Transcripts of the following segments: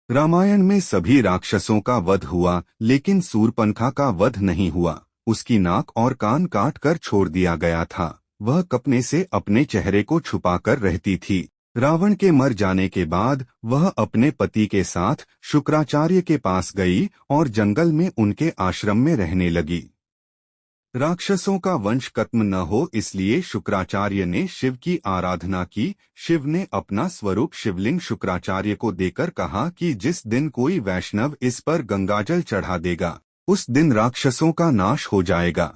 रामायण में सभी राक्षसों का वध हुआ, लेकिन सूर्पनखा का वध नहीं हुआ। उसकी नाक और कान काट कर छोड़ दिया गया था। वह कपने से अपने चेहरे को छुपाकर रहती थी। रावण के मर जाने के बाद वह अपने पति के साथ शुक्राचार्य के पास गई और जंगल में उनके आश्रम में रहने लगी। राक्षसों का वंश खत्म न हो, इसलिए शुक्राचार्य ने शिव की आराधना की। शिव ने अपना स्वरूप शिवलिंग शुक्राचार्य को देकर कहा कि जिस दिन कोई वैष्णव इस पर गंगाजल चढ़ा देगा, उस दिन राक्षसों का नाश हो जाएगा।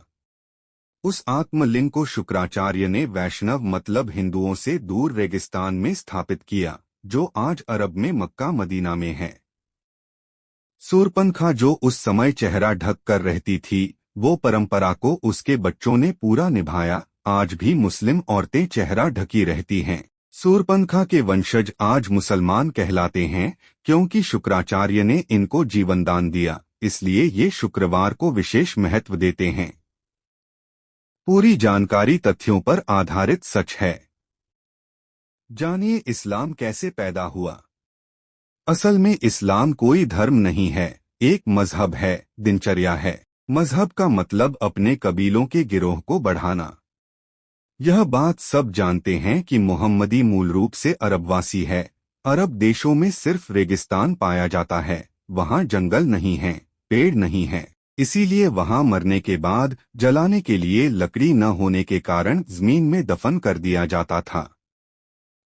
उस आत्मलिंग को शुक्राचार्य ने वैष्णव मतलब हिंदुओं से दूर रेगिस्तान में स्थापित किया, जो आज अरब में मक्का मदीना में है। सूर्पनखा जो उस समय चेहरा ढक कर रहती थी, वो परंपरा को उसके बच्चों ने पूरा निभाया। आज भी मुस्लिम औरतें चेहरा ढकी रहती हैं। सूर्पनखा के वंशज आज मुसलमान कहलाते हैं, क्योंकि शुक्राचार्य ने इनको जीवनदान दिया, इसलिए ये शुक्रवार को विशेष महत्व देते हैं। पूरी जानकारी तथ्यों पर आधारित सच है। जानिए इस्लाम कैसे पैदा हुआ। असल में इस्लाम कोई धर्म नहीं है, एक मजहब है, दिनचर्या है। मजहब का मतलब अपने कबीलों के गिरोह को बढ़ाना। यह बात सब जानते हैं कि मोहम्मदी मूल रूप से अरबवासी है। अरब देशों में सिर्फ रेगिस्तान पाया जाता है, वहाँ जंगल नहीं है, पेड़ नहीं है, इसीलिए वहाँ मरने के बाद जलाने के लिए लकड़ी न होने के कारण जमीन में दफन कर दिया जाता था।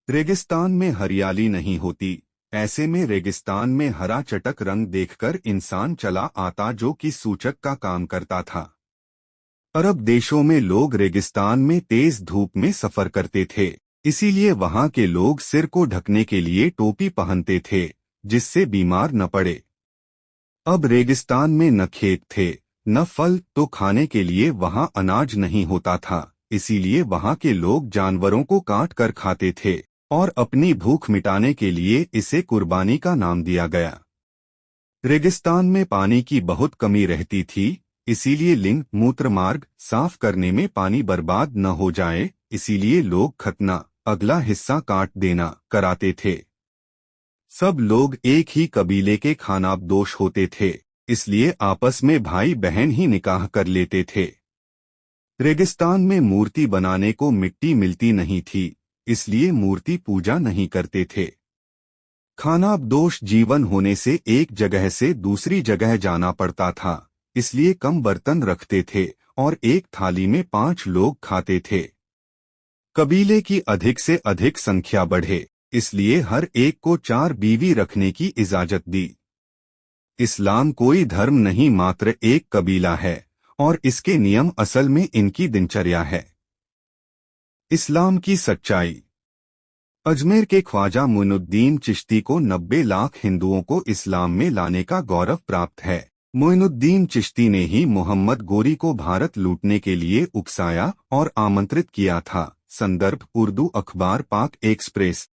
रेगिस्तान में हरियाली नहीं होती, ऐसे में रेगिस्तान में हरा चटक रंग देखकर इंसान चला आता, जो कि सूचक का काम करता था। अरब देशों में लोग रेगिस्तान में तेज धूप में सफर करते थे, इसीलिए वहां के लोग सिर को ढकने के लिए टोपी पहनते थे, जिससे बीमार न पड़े। अब रेगिस्तान में न खेत थे, न फल, तो खाने के लिए वहां अनाज नहीं होता था, इसीलिए वहां के लोग जानवरों को काट कर खाते थे और अपनी भूख मिटाने के लिए इसे कुर्बानी का नाम दिया गया। रेगिस्तान में पानी की बहुत कमी रहती थी, इसीलिए लिंग मूत्र मार्ग साफ करने में पानी बर्बाद न हो जाए, इसीलिए लोग खतना, अगला हिस्सा काट देना, कराते थे। सब लोग एक ही कबीले के खानाबदोश होते थे, इसलिए आपस में भाई बहन ही निकाह कर लेते थे। रेगिस्तान में मूर्ति बनाने को मिट्टी मिलती नहीं थी, इसलिए मूर्ति पूजा नहीं करते थे। खानाबदोश जीवन होने से एक जगह से दूसरी जगह जाना पड़ता था, इसलिए कम बर्तन रखते थे और एक थाली में 5 लोग खाते थे। कबीले की अधिक से अधिक संख्या बढ़े, इसलिए हर एक को 4 बीवी रखने की इजाजत दी। इस्लाम कोई धर्म नहीं, मात्र एक कबीला है और इसके नियम असल में इनकी दिनचर्या है। इस्लाम की सच्चाई। अजमेर के ख्वाजा मोइनुद्दीन चिश्ती को 90 लाख हिंदुओं को इस्लाम में लाने का गौरव प्राप्त है। मोइनुद्दीन चिश्ती ने ही मोहम्मद गोरी को भारत लूटने के लिए उकसाया और आमंत्रित किया था। संदर्भ उर्दू अखबार पाक एक्सप्रेस।